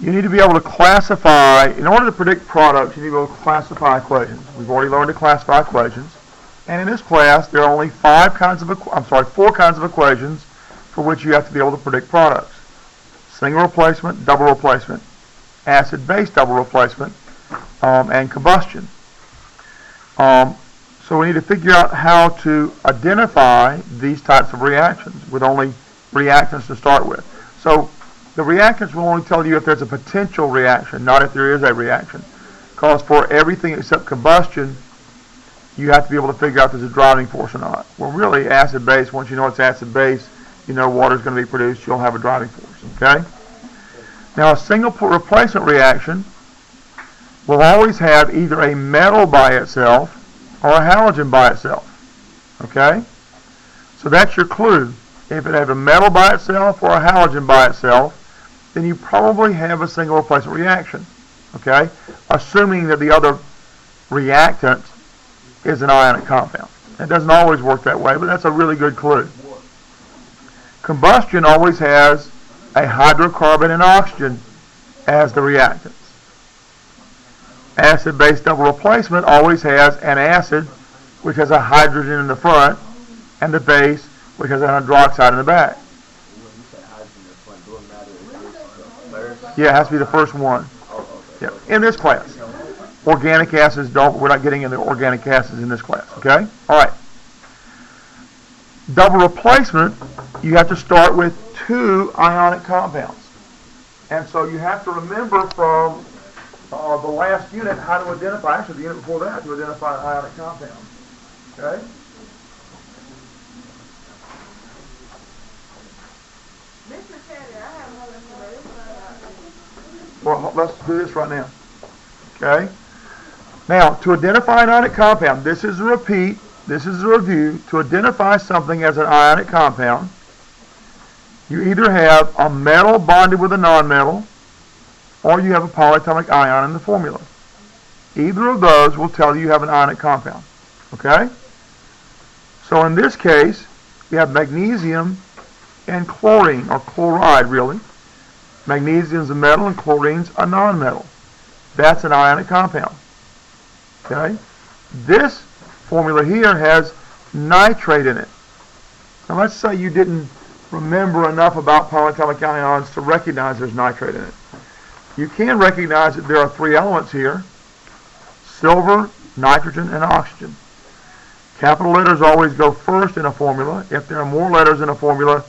you need to be able to classify, in order to predict products, you need to be able to classify equations. We've already learned to classify equations. And in this class, there are only four kinds of equations for which you have to be able to predict products. Single replacement, double replacement, acid-base double replacement, and combustion. So we need to figure out how to identify these types of reactions with only reactants to start with. So the reactants will only tell you if there's a potential reaction, not if there is a reaction. Because for everything except combustion, you have to be able to figure out if there's a driving force or not. Well, really, acid-base, once you know it's acid-base, you know water is going to be produced, you'll have a driving force, okay? Now, a single replacement reaction will always have either a metal by itself or a halogen by itself, okay? So that's your clue. If it has a metal by itself or a halogen by itself, then you probably have a single replacement reaction, okay? Assuming that the other reactant is an ionic compound. It doesn't always work that way, but that's a really good clue. Combustion always has a hydrocarbon and oxygen as the reactants. Acid-base double replacement always has an acid, which has a hydrogen in the front, and the base, which has a hydroxide in the back. Yeah, it has to be the first one. Yeah. In this class. Organic acids we're not getting into organic acids in this class, okay? All right. Double replacement, you have to start with two ionic compounds. And so you have to remember from the last unit how to identify, actually the unit before that, to identify an ionic compound, okay? Well, let's do this right now, okay? Now, to identify an ionic compound, this is a repeat, this is a review. To identify something as an ionic compound, you either have a metal bonded with a nonmetal, or you have a polyatomic ion in the formula. Either of those will tell you have an ionic compound, okay? So in this case, we have magnesium and chlorine, or chloride really. Magnesium is a metal and chlorine's a nonmetal. That's an ionic compound. Okay? This formula here has nitrate in it. Now let's say you didn't remember enough about polyatomic ions to recognize there's nitrate in it. You can recognize that there are three elements here: silver, nitrogen, and oxygen. Capital letters always go first in a formula. If there are more letters in a formula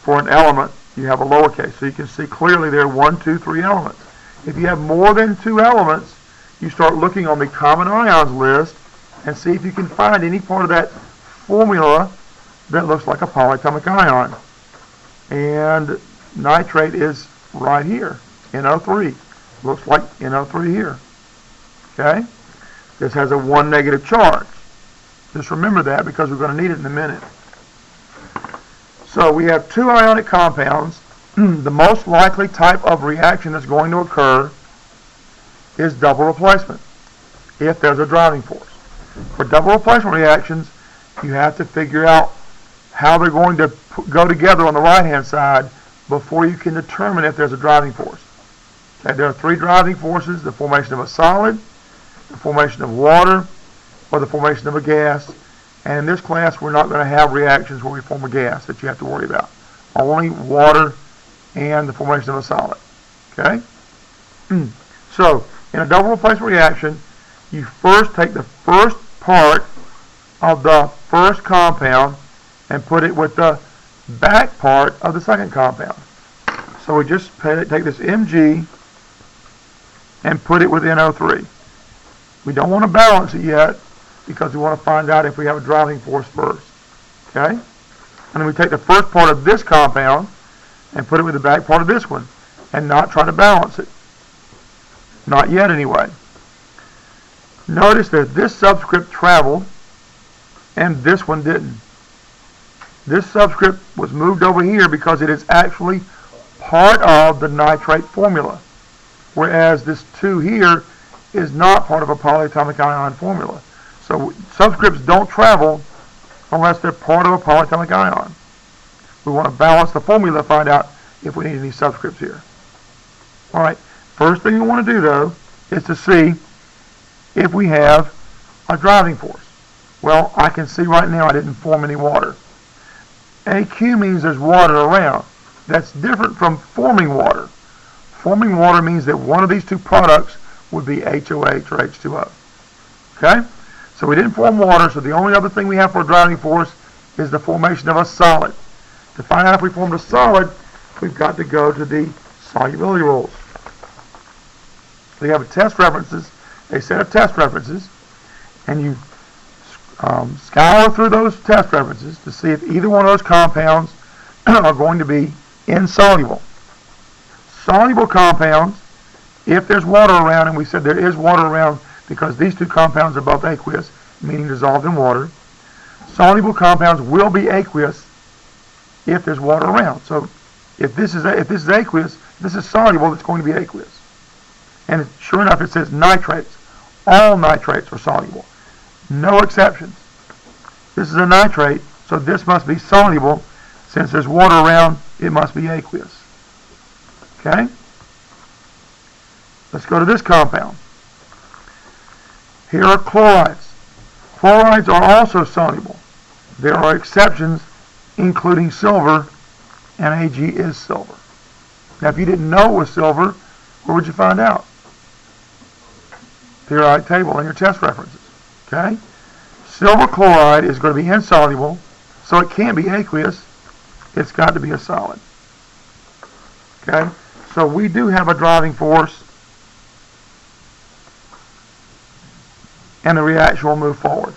for an element, you have a lowercase. So you can see clearly there are 1, 2, 3 elements. If you have more than 2 elements, you start looking on the common ions list and see if you can find any part of that formula that looks like a polyatomic ion. And nitrate is right here, NO3. Looks like NO3 here. Okay? This has a 1 negative charge. Just remember that because we're going to need it in a minute. So we have 2 ionic compounds. The most likely type of reaction that's going to occur is double replacement, if there's a driving force. For double replacement reactions, you have to figure out how they're going to go together on the right-hand side before you can determine if there's a driving force. Okay, there are 3 driving forces: the formation of a solid, the formation of water, or the formation of a gas. And in this class, we're not going to have reactions where we form a gas that you have to worry about. Only water and the formation of a solid. Okay? So, in a double replacement reaction, you first take the first part of the first compound and put it with the back part of the second compound. So we just take this Mg and put it with NO3. We don't want to balance it yet because we want to find out if we have a driving force first. Okay? And then we take the first part of this compound and put it with the back part of this one and not try to balance it. Not yet anyway. Notice that this subscript traveled and this one didn't. This subscript was moved over here because it is actually part of the nitrate formula, whereas this 2 here is not part of a polyatomic ion formula. So subscripts don't travel unless they're part of a polyatomic ion. We want to balance the formula to find out if we need any subscripts here. All right, first thing you want to do, though, is to see if we have a driving force. Well, I can see right now I didn't form any water. AQ means there's water around. That's different from forming water. Forming water means that one of these two products would be HOH or H2O. Okay? So we didn't form water, so the only other thing we have for a driving force is the formation of a solid. To find out if we formed a solid, we've got to go to the solubility rules. So you have a set of test references, and you scour through those test references to see if either one of those compounds are going to be insoluble. Soluble compounds, if there's water around, and we said there is water around because these two compounds are both aqueous, meaning dissolved in water, soluble compounds will be aqueous if there's water around. So if this is aqueous, this is soluble, it's going to be aqueous. And sure enough, it says nitrates. All nitrates are soluble. No exceptions. This is a nitrate, so this must be soluble. Since there's water around, it must be aqueous. Okay? Let's go to this compound. Here are chlorides. Chlorides are also soluble. There are exceptions, including silver, and Ag is silver. Now, if you didn't know it was silver, where would you find out? Periodic table in your test references. Okay? Silver chloride is going to be insoluble, so it can't be aqueous. It's got to be a solid. Okay? So we do have a driving force, and the reaction will move forward.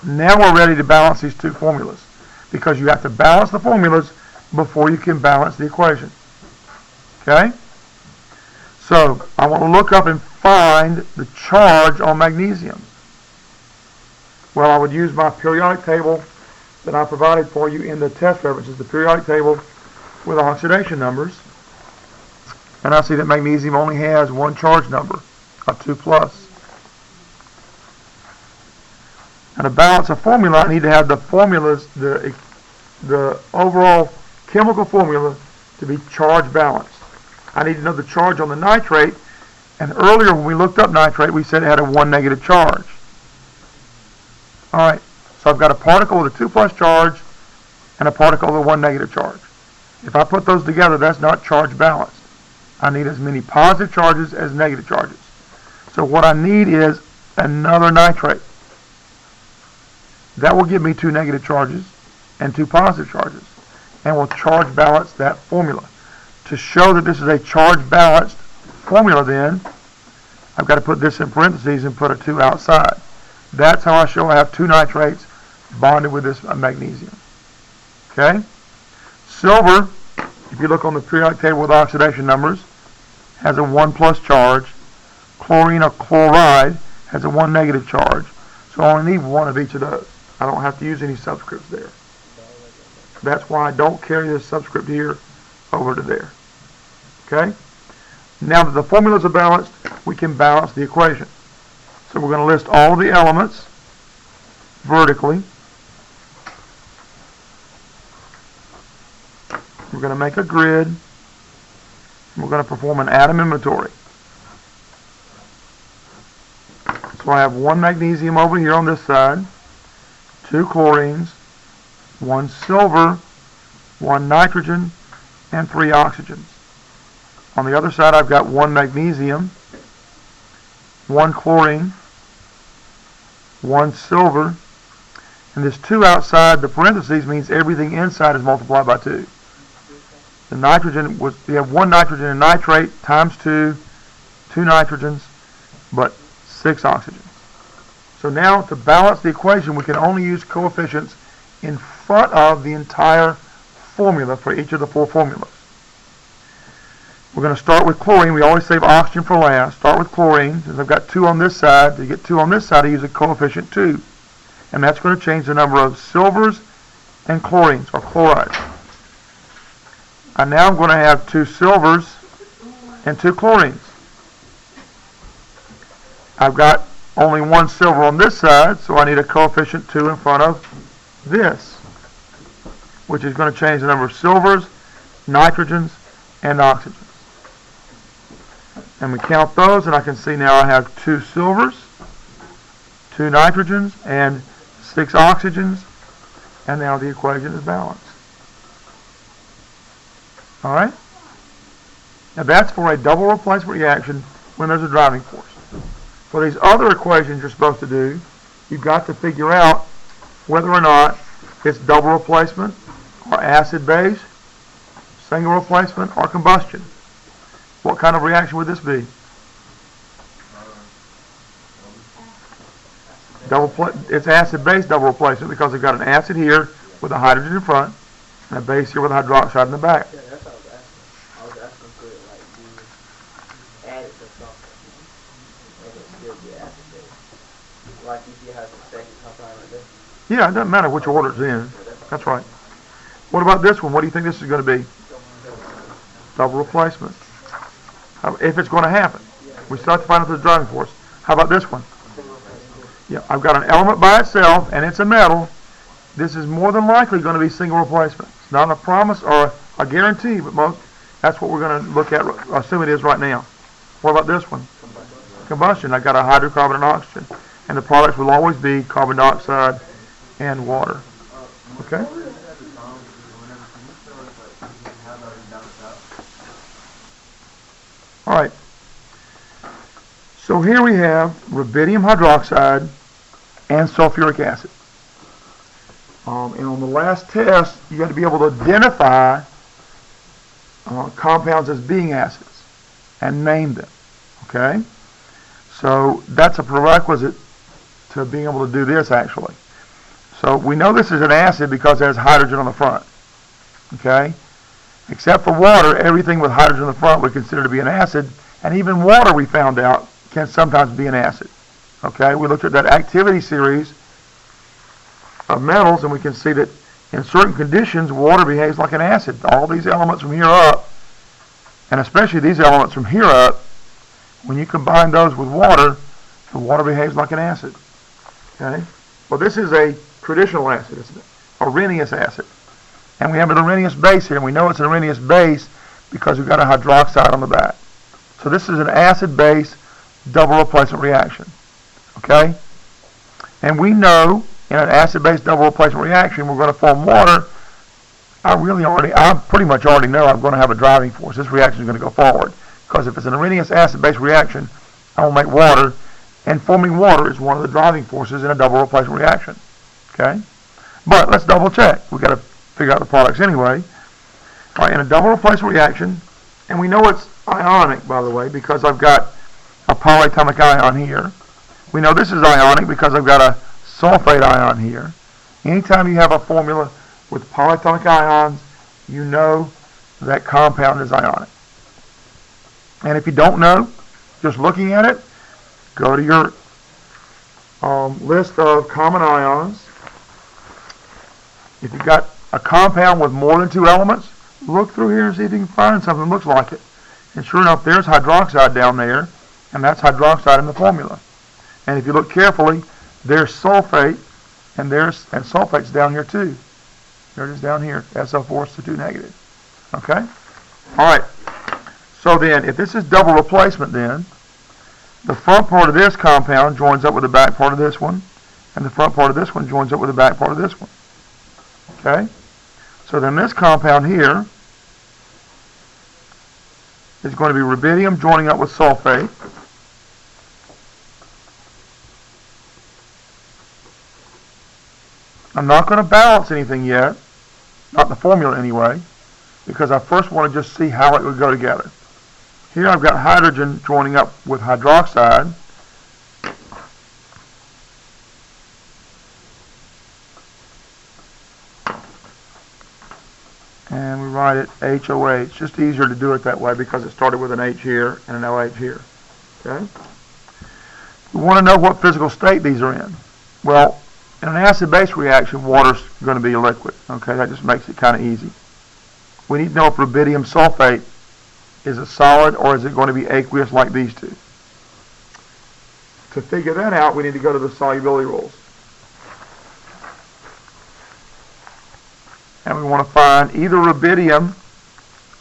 Now we're ready to balance these two formulas, because you have to balance the formulas before you can balance the equation. Okay? So I want to look up and find the charge on magnesium. Well, I would use my periodic table that I provided for you in the test references, the periodic table with oxidation numbers. And I see that magnesium only has one charge number, a 2+. And to balance a formula, I need to have the formulas, the overall chemical formula to be charge balanced. I need to know the charge on the nitrate, and earlier when we looked up nitrate, we said it had a 1 negative charge. Alright, so I've got a particle with a 2+ charge and a particle with a 1 negative charge. If I put those together, that's not charge balanced. I need as many positive charges as negative charges. So what I need is another nitrate. That will give me 2 negative charges and 2 positive charges, and will charge balance that formula. To show that this is a charge balanced formula, then I've got to put this in parentheses and put a 2 outside. That's how I show I have 2 nitrates bonded with this magnesium. Okay? Silver, if you look on the periodic table with oxidation numbers, has a 1+ charge. Chlorine or chloride has a 1 negative charge. So I only need one of each of those. I don't have to use any subscripts there. That's why I don't carry this subscript here over to there. Okay? Now that the formulas are balanced, we can balance the equation. So we're going to list all of the elements vertically. We're going to make a grid. And we're going to perform an atom inventory. So I have 1 magnesium over here on this side, 2 chlorines, 1 silver, 1 nitrogen, and 3 oxygens. On the other side, I've got 1 magnesium, 1 chlorine, 1 silver, and this 2 outside the parentheses means everything inside is multiplied by 2. The nitrogen we have 1 nitrogen in nitrate times 2, 2 nitrogens, but 6 oxygens. So now to balance the equation, we can only use coefficients in front of the entire formula for each of the 4 formulas. We're going to start with chlorine. We always save oxygen for last. Start with chlorine. Since I've got 2 on this side, to get 2 on this side, I use a coefficient 2. And that's going to change the number of silvers and chlorines, or chlorides. And now I'm going to have 2 silvers and 2 chlorines. I've got only 1 silver on this side, so I need a coefficient 2 in front of this, which is going to change the number of silvers, nitrogens, and oxygens. And we count those, and I can see now I have 2 silvers, 2 nitrogens, and 6 oxygens, and now the equation is balanced. All right? Now that's for a double replacement reaction when there's a driving force. For these other equations you're supposed to do, you've got to figure out whether or not it's double replacement or acid-base, single replacement or combustion. What kind of reaction would this be? It's acid-base double replacement because we've got an acid here with a hydrogen in front and a base here with a hydroxide in the back. Yeah, that's what I was asking. I was asking for it like you add it to something and it still be acid-base. Like if you have the second compound like this. Yeah, it doesn't matter which order it's in. That's right. What about this one? What do you think this is going to be? Double replacement. If it's going to happen. We still have to find out the driving force. How about this one? Yeah, I've got an element by itself, and it's a metal. This is more than likely going to be single replacement. It's not a promise or a guarantee, but that's what we're going to look at, assume it is right now. What about this one? Combustion. I've got a hydrocarbon and oxygen. And the products will always be carbon dioxide and water. Okay? All right. So here we have rubidium hydroxide and sulfuric acid. And on the last test, you got to be able to identify compounds as being acids and name them. Okay? So that's a prerequisite to being able to do this, actually. So we know this is an acid because it has hydrogen on the front. Okay? Except for water, everything with hydrogen on the front we consider to be an acid, and even water, we found out, can sometimes be an acid. Okay? We looked at that activity series of metals, and we can see that in certain conditions, water behaves like an acid. All these elements from here up, and especially these elements from here up, when you combine those with water, the water behaves like an acid. Okay? Well, this is a traditional acid. It's an Arrhenius acid. And we have an Arrhenius base here, and we know it's an Arrhenius base because we've got a hydroxide on the back. So this is an acid-base double replacement reaction. Okay? And we know in an acid-base double replacement reaction we're going to form water. I pretty much already know I'm going to have a driving force. This reaction is going to go forward. Because if it's an Arrhenius acid-base reaction, I will make water, and forming water is one of the driving forces in a double replacement reaction. Okay? But let's double check. We've got to figure out the products anyway. All right, in a double replacement reaction, and we know it's ionic, by the way, because I've got a polyatomic ion here. We know this is ionic because I've got a sulfate ion here. Anytime you have a formula with polyatomic ions, you know that compound is ionic. And if you don't know, just looking at it, go to your list of common ions. If you've got a compound with more than 2 elements, look through here and see if you can find something that looks like it. And sure enough, there's hydroxide down there, and that's hydroxide in the formula. And if you look carefully, there's sulfate, and sulfate's down here too. There it is down here, SO4 is 2 negative. Okay? All right. So then, if this is double replacement then, the front part of this compound joins up with the back part of this one, and the front part of this one joins up with the back part of this one. Okay? So then this compound here is going to be rubidium joining up with sulfate. I'm not going to balance anything yet, not the formula anyway, because I first want to just see how it would go together. Here I've got hydrogen joining up with hydroxide. And we write it HOH. It's just easier to do it that way because it started with an H here and an OH here. Okay? We want to know what physical state these are in. Well, in an acid-base reaction, water's going to be a liquid. Okay, that just makes it kind of easy. We need to know if rubidium sulfate is a solid or is it going to be aqueous like these two. To figure that out, we need to go to the solubility rules. And we want to find either rubidium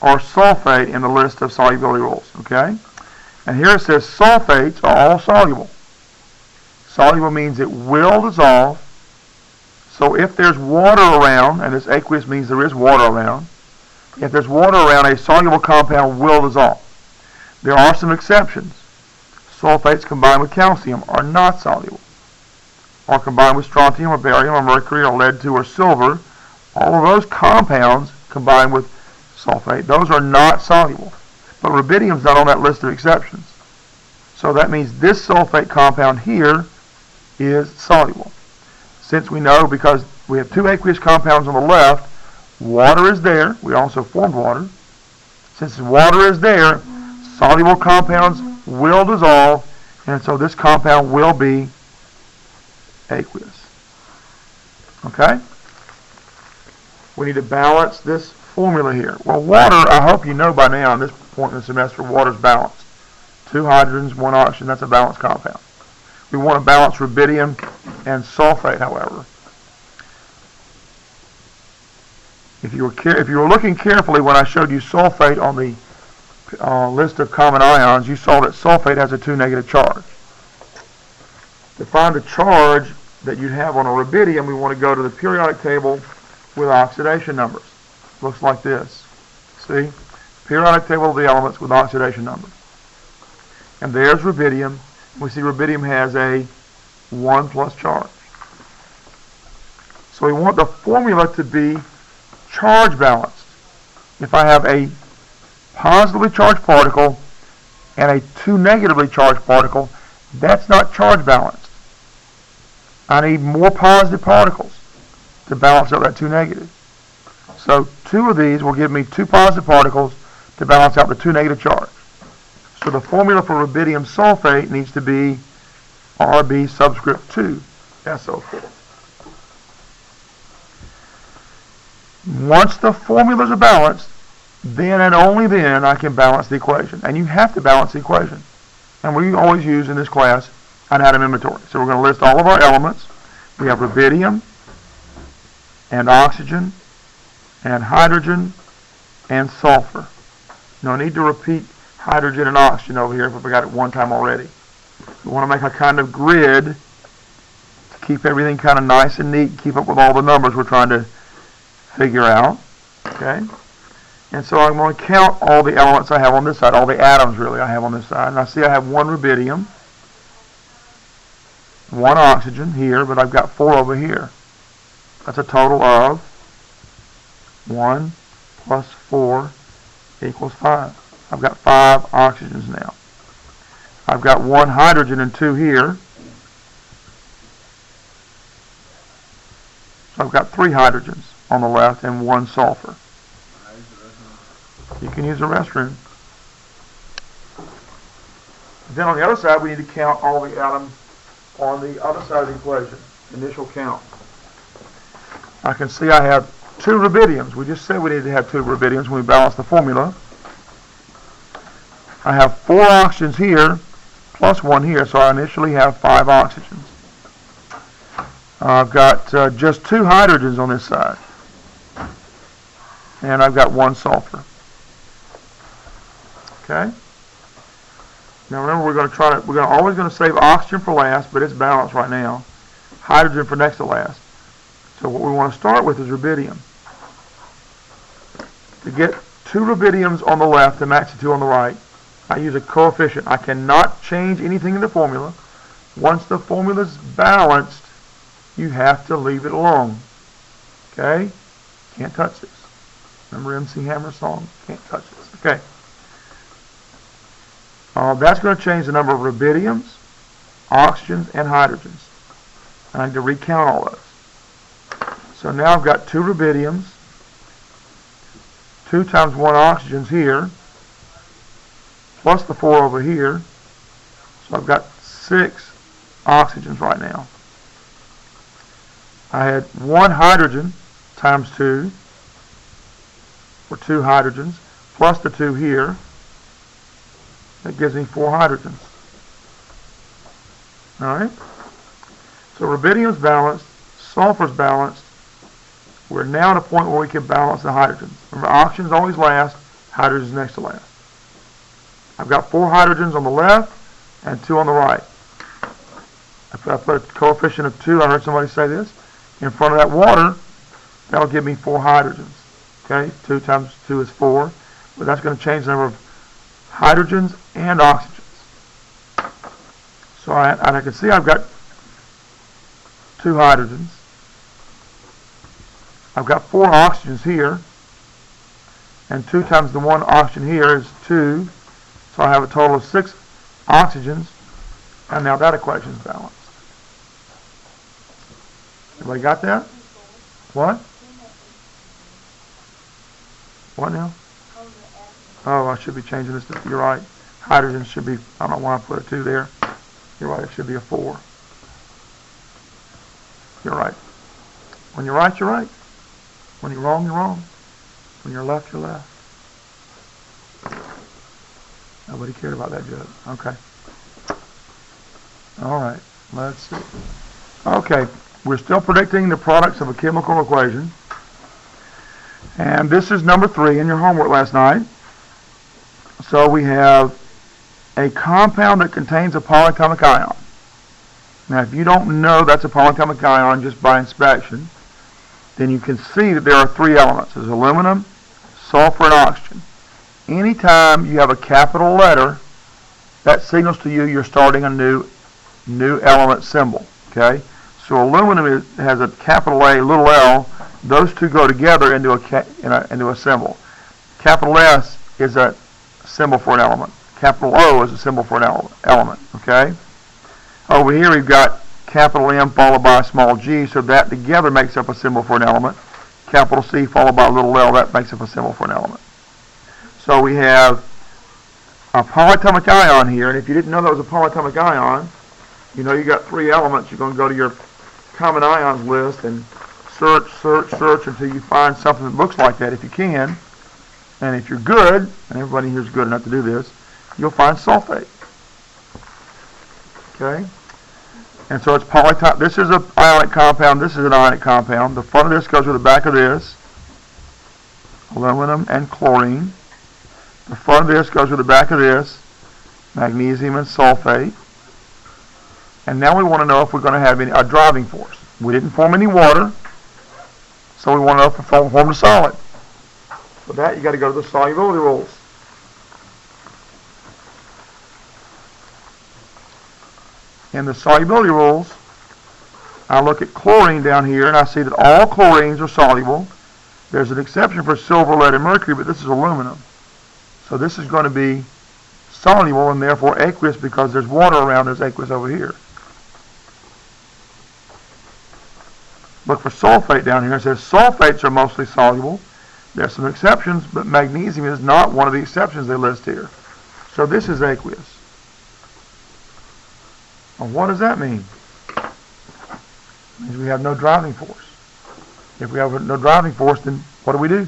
or sulfate in the list of solubility rules. Okay? And here it says sulfates are all soluble. Soluble means it will dissolve. So if there's water around, and this aqueous means there is water around, if there's water around, a soluble compound will dissolve. There are some exceptions. Sulfates combined with calcium are not soluble. Or combined with strontium or barium or mercury or lead 2 or silver, all of those compounds combined with sulfate, those are not soluble. But rubidium's not on that list of exceptions. So that means this sulfate compound here is soluble. Since we know, because we have 2 aqueous compounds on the left, water is there. We also formed water. Since water is there, soluble compounds will dissolve, and so this compound will be aqueous. Okay? We need to balance this formula here. Well, water, I hope you know by now at this point in the semester, water is balanced. 2 hydrogens, 1 oxygen, that's a balanced compound. We want to balance rubidium and sulfate, however. If you were looking carefully when I showed you sulfate on the list of common ions, you saw that sulfate has a 2 negative charge. To find the charge that you'd have on a rubidium, we want to go to the periodic table with oxidation numbers. Looks like this. See? Periodic table of the elements with oxidation numbers. And there's rubidium. We see rubidium has a 1 plus charge. So we want the formula to be charge balanced. If I have a positively charged particle and a 2 negatively charged particle, that's not charge balanced. I need more positive particles to balance out that 2 negative. So 2 of these will give me 2 positive particles to balance out the 2 negative charge. So the formula for rubidium sulfate needs to be Rb subscript 2 SO4. Once the formulas are balanced, then and only then I can balance the equation. And you have to balance the equation. And we always use in this class an atom inventory. So we're going to list all of our elements. We have rubidium and oxygen and hydrogen and sulfur. No need to repeat hydrogen and oxygen over here if we got it one time already. We want to make a kind of grid to keep everything kind of nice and neat, keep up with all the numbers we're trying to figure out. Okay? And so I'm going to count all the elements I have on this side, all the atoms really I have on this side. And I see I have 1 rubidium, 1 oxygen here, but I've got 4 over here. That's a total of 1 plus 4 equals 5. I've got 5 oxygens now. I've got 1 hydrogen and 2 here. So I've got 3 hydrogens on the left and 1 sulfur. You can use the restroom. Then on the other side, we need to count all the atoms on the other side of the equation. Initial count. I can see I have 2 rubidiums. We just said we needed to have 2 rubidiums when we balance the formula. I have 4 oxygens here, plus 1 here, so I initially have 5 oxygens. I've got just 2 hydrogens on this side. And I've got 1 sulfur. Okay? Now remember, we're always going to save oxygen for last, but it's balanced right now. Hydrogen for next to last. So what we want to start with is rubidium. To get 2 rubidiums on the left to match the 2 on the right, I use a coefficient. I cannot change anything in the formula. Once the formula is balanced, you have to leave it alone. Okay? Can't touch this. Remember MC Hammer's song? Can't touch this. Okay. That's going to change the number of rubidiums, oxygens, and hydrogens. And I need to recount all those. So now I've got 2 rubidiums, 2 times 1 oxygens here, plus the 4 over here. So I've got 6 oxygens right now. I had 1 hydrogen times 2, for 2 hydrogens, plus the 2 here. That gives me 4 hydrogens. Alright? So rubidium's balanced, sulfur's balanced. We're now at a point where we can balance the hydrogens. Remember, oxygen's always last, hydrogen's next to last. I've got 4 hydrogens on the left and 2 on the right. If I put a coefficient of 2, I heard somebody say this, in front of that water, that'll give me 4 hydrogens. Okay, 2 times 2 is 4, but that's going to change the number of hydrogens and oxygens. So I can see I've got 2 hydrogens. I've got 4 oxygens here, and 2 times the 1 oxygen here is 2, so I have a total of 6 oxygens, and now that equation is balanced. Everybody got that? What? What now? Oh, I should be changing this to, you're right. Hydrogen should be, I don't know why I put a 2 there. You're right, it should be a 4. You're right. When you're right, you're right. When you're wrong, you're wrong. When you're left, you're left. Nobody cared about that joke. Okay. All right, let's see. Okay, we're still predicting the products of a chemical equation. And this is number 3 in your homework last night. So we have a compound that contains a polyatomic ion. Now, if you don't know that's a polyatomic ion just by inspection, then you can see that there are 3 elements. There's aluminum, sulfur, and oxygen. Anytime you have a capital letter, that signals to you you're starting a new element symbol. Okay? So aluminum has a capital A, little l. Those 2 go together into a symbol. Capital S is a symbol for an element. Capital O is a symbol for an element. Okay? Over here we've got capital M followed by a small g, so that together makes up a symbol for an element. Capital C followed by a little l, that makes up a symbol for an element. So we have a polyatomic ion here, and if you didn't know that was a polyatomic ion, you know you got 3 elements. You're going to go to your common ions list and search until you find something that looks like that if you can. And if you're good, and everybody here is good enough to do this, you'll find sulfate. Okay? And so it's polyatomic. This is an ionic compound. This is an ionic compound. The front of this goes with the back of this. Aluminum and chlorine. The front of this goes with the back of this. Magnesium and sulfate. And now we want to know if we're going to have a driving force. We didn't form any water, so we want to know if we formed a solid. For that, you got to go to the solubility rules. In the solubility rules, I look at chlorine down here, and I see that all chlorines are soluble. There's an exception for silver, lead, and mercury, but this is aluminum. So this is going to be soluble and therefore aqueous because there's water around. There's aqueous over here. Look for sulfate down here. It says sulfates are mostly soluble. There's some exceptions, but magnesium is not one of the exceptions they list here. So this is aqueous. Well, what does that mean? It means we have no driving force. If we have no driving force, then what do?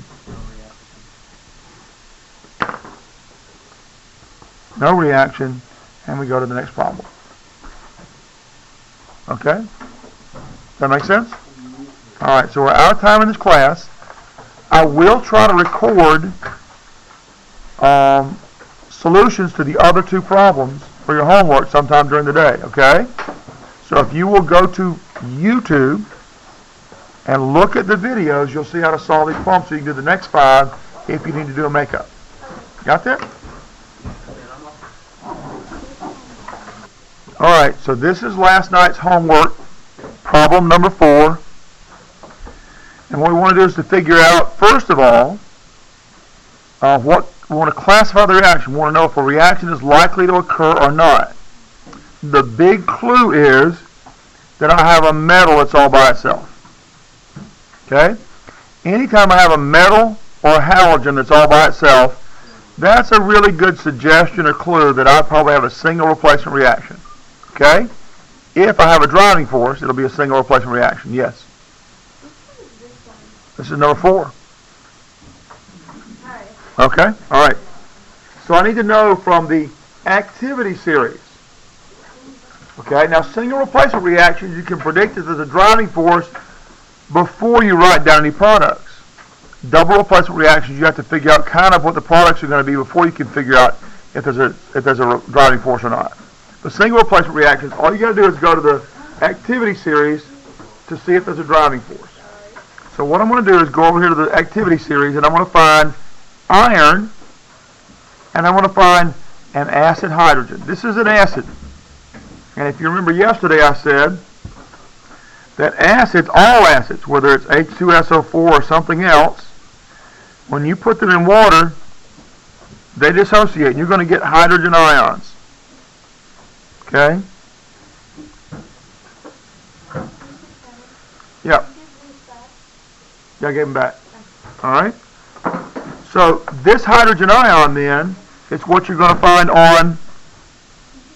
No reaction, and we go to the next problem. Okay? Does that make sense? Alright, so we're out of time in this class. I will try to record solutions to the other 2 problems for your homework sometime during the day, okay? So if you will go to YouTube and look at the videos, you'll see how to solve these problems so you can do the next 5 if you need to do a makeup. Got that? Alright, so this is last night's homework, problem number 4. And what we want to do is to figure out, first of all, what we want to classify the reaction. We want to know if a reaction is likely to occur or not. The big clue is that I have a metal that's all by itself. Okay? Anytime I have a metal or a halogen that's all by itself, that's a really good suggestion or clue that I probably have a single replacement reaction. Okay? If I have a driving force, it'll be a single replacement reaction. Yes? This is number 4. Okay? Alright. So I need to know from the activity series. Okay? Now, single replacement reactions, you can predict that there's a driving force before you write down any products. Double replacement reactions, you have to figure out kind of what the products are going to be before you can figure out if there's a driving force or not. The single replacement reactions, all you got to do is go to the activity series to see if there's a driving force. So what I'm going to do is go over here to the activity series, and I'm going to find iron, and I'm going to find an acid hydrogen. This is an acid. And if you remember yesterday, I said that acids, all acids, whether it's H2SO4 or something else, when you put them in water, they dissociate, and you're going to get hydrogen ions. Okay? Yep. Yeah, I gave them back. All right? So this hydrogen ion, then, is what you're going to find on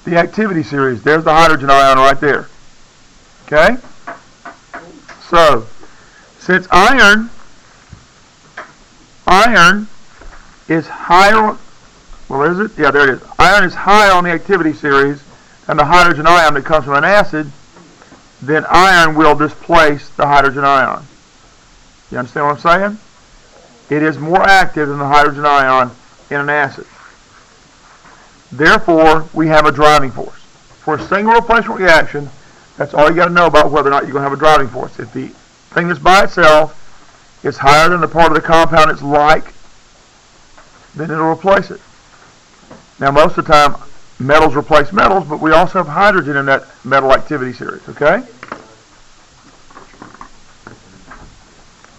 the activity series. There's the hydrogen ion right there. Okay? So, since iron is higher, well, is it? Yeah, there it is. Iron is higher on the activity series than the hydrogen ion that comes from an acid, then iron will displace the hydrogen ion. You understand what I'm saying? It is more active than the hydrogen ion in an acid. Therefore, we have a driving force. For a single replacement reaction, that's all you got to know about whether or not you're going to have a driving force. If the thing that's by itself is higher than the part of the compound it's like, then it'll replace it. Now, most of the time, metals replace metals, but we also have hydrogen in that metal activity series, okay?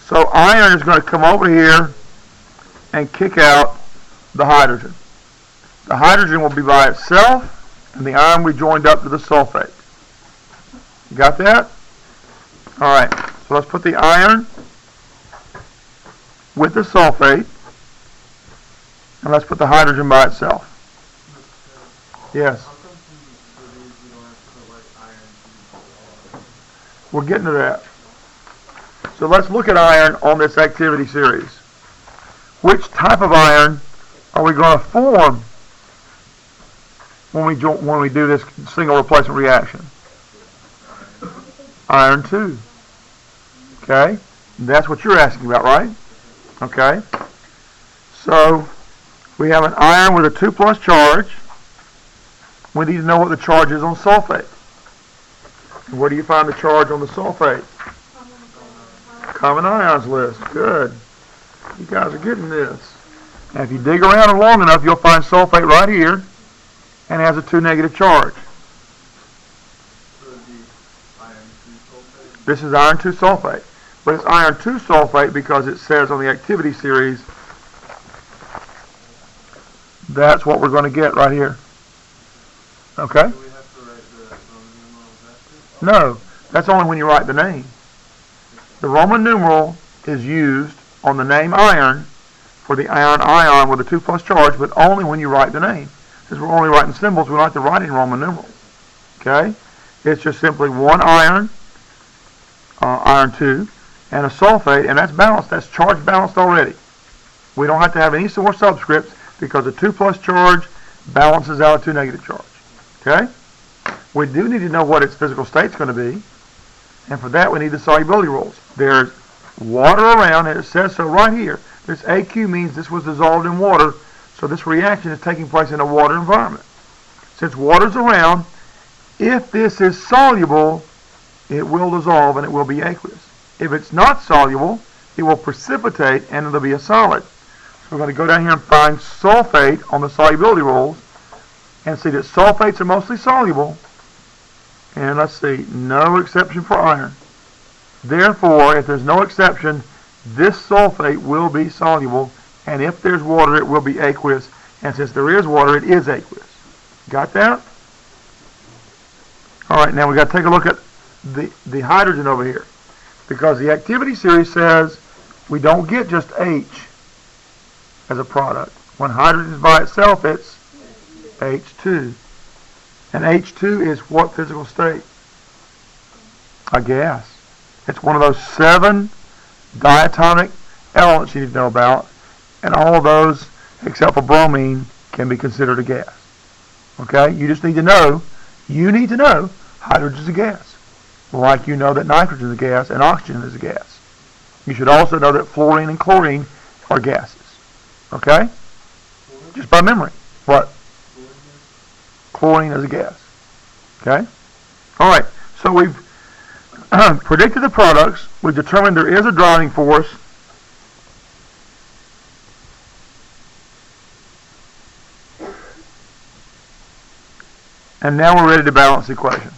So iron is going to come over here and kick out the hydrogen. The hydrogen will be by itself, and the iron will be joined up to the sulfate. You got that? All right, so let's put the iron with the sulfate, and let's put the hydrogen by itself. Yes? We're getting to that. So let's look at iron on this activity series. Which type of iron are we going to form when we do this single replacement reaction? Iron 2. Okay? That's what you're asking about, right? Okay. So we have an iron with a 2+ charge. We need to know what the charge is on sulfate. And where do you find the charge on the sulfate? Common ions list. Good. You guys are getting this. Now, if you dig around long enough, you'll find sulfate right here, and it has a 2 negative charge. This is iron 2 sulfate. But it's iron 2 sulfate because it says on the activity series, that's what we're going to get right here. Okay? Do we have to write the Roman numerals after? No, that's only when you write the name. The Roman numeral is used on the name iron for the ion with a 2+ charge, but only when you write the name. Since we're only writing symbols, we don't have to write in Roman numerals. Okay? It's just simply one iron, iron 2, and a sulfate, and that's balanced. That's charge balanced already. We don't have to have any more subscripts because a 2+ charge balances out a 2 negative charge. Okay? We do need to know what its physical state's going to be, and for that we need the solubility rules. There's water around, and it says so right here. This AQ means this was dissolved in water, so this reaction is taking place in a water environment. Since water's around, if this is soluble, it will dissolve and it will be aqueous. If it's not soluble, it will precipitate and it'll be a solid. So we're going to go down here and find sulfate on the solubility rules and see that sulfates are mostly soluble. And let's see, no exception for iron. Therefore, if there's no exception, this sulfate will be soluble, and if there's water, it will be aqueous. And since there is water, it is aqueous. Got that? All right, now we've got to take a look at the hydrogen over here, because the activity series says we don't get just H as a product. When hydrogen is by itself, it's H2. And H2 is what physical state? A gas. It's one of those 7 diatomic elements you need to know about, and all of those, except for bromine, can be considered a gas. Okay? You just need to know, hydrogen is a gas. Like you know that nitrogen is a gas and oxygen is a gas. You should also know that fluorine and chlorine are gases. Okay? Just by memory. What? chlorine as a gas. Okay? All right, so we've predicted the products. We've determined there is a driving force. And now we're ready to balance the equation.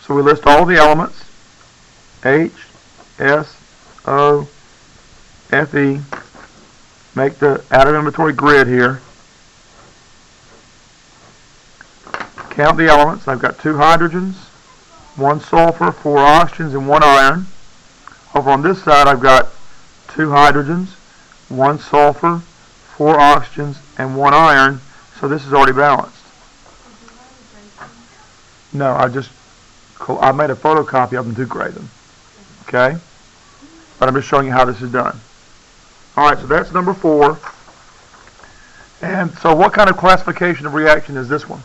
So we list all the elements, H, S, O, Fe. Make the atom inventory grid here. Count the elements. I've got 2 hydrogens, 1 sulfur, 4 oxygens, and 1 iron. Over on this side, I've got 2 hydrogens, 1 sulfur, 4 oxygens, and 1 iron. So this is already balanced. No, I made a photocopy of them to grade them. Okay? But I'm just showing you how this is done. Alright, so that's number 4. And so what kind of classification of reaction is this one?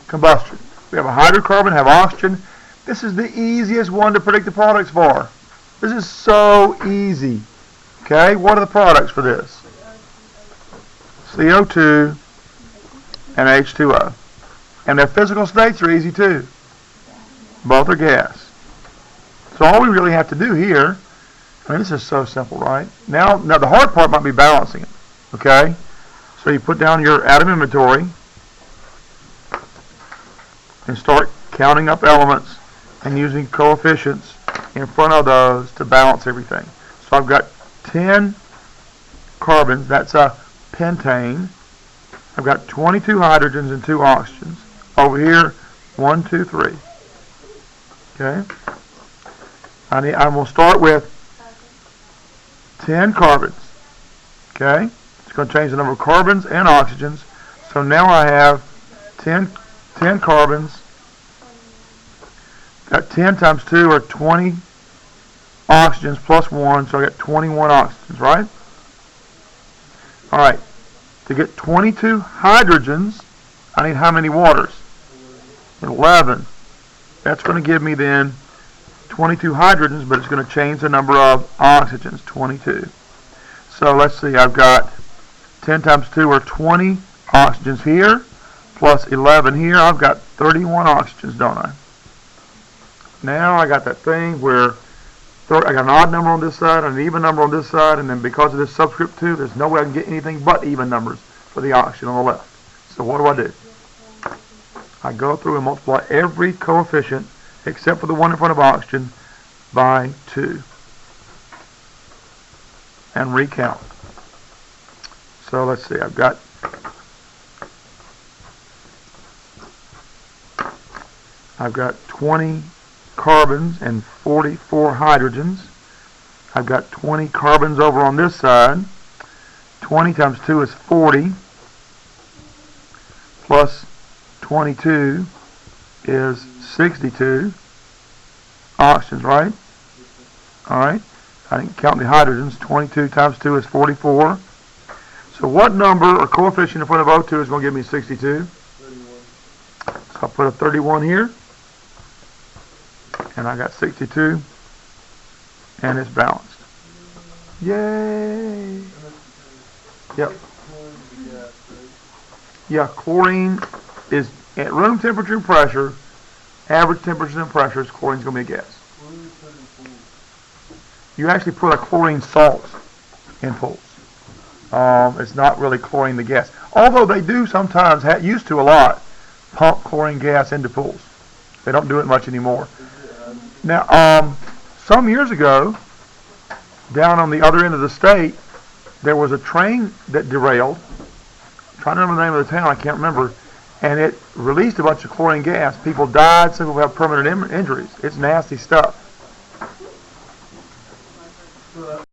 Combustion. We have a hydrocarbon, have oxygen. This is the easiest one to predict the products for. This is so easy. Okay, what are the products for this? CO2 and H2O. And their physical states are easy too. Both are gas. So all we really have to do here, I mean, this is so simple, right? Now the hard part might be balancing it. Okay? So you put down your atom inventory and start counting up elements and using coefficients in front of those to balance everything. So I've got 10 carbons, that's a pentane. I've got 22 hydrogens and 2 oxygens. Over here, 1, 2, 3. Okay? I'm going to start with 10 carbons. Okay? It's going to change the number of carbons and oxygens. So now I have 10 carbons. Got 10 times 2 are 20 oxygens plus 1, so I got 21 oxygens, right? Alright, to get 22 hydrogens, I need how many waters? 11. That's going to give me then 22 hydrogens, but it's going to change the number of oxygens, 22. So let's see, I've got 10 times 2 are 20 oxygens here, plus 11 here. I've got 31 oxygens, don't I? Now I got that thing where I got an odd number on this side and an even number on this side, and then because of this subscript 2, there's no way I can get anything but even numbers for the oxygen on the left. So what do? I go through and multiply every coefficient except for the one in front of oxygen by 2 and recount. So let's see, I've got I've got 20 carbons and 44 hydrogens. I've got 20 carbons over on this side. 20 times 2 is 40. Plus 22 is 62 oxygens, right? Alright. I didn't count the hydrogens. 22 times 2 is 44. So what number or coefficient in front of O2 is going to give me 62? 31. So I'll put a 31 here. And I got 62. And it's balanced. Yay! Yep. Yeah, chlorine is at room temperature and pressure, average temperatures and pressures, chlorine's going to be a gas. You actually put a chlorine salt in pools. It's not really chlorine the gas. Although they do sometimes, used to a lot, pump chlorine gas into pools. They don't do it much anymore. Now, some years ago, down on the other end of the state, there was a train that derailed. I'm trying to remember the name of the town, I can't remember. And it released a bunch of chlorine gas. People died, some people have permanent injuries. It's nasty stuff.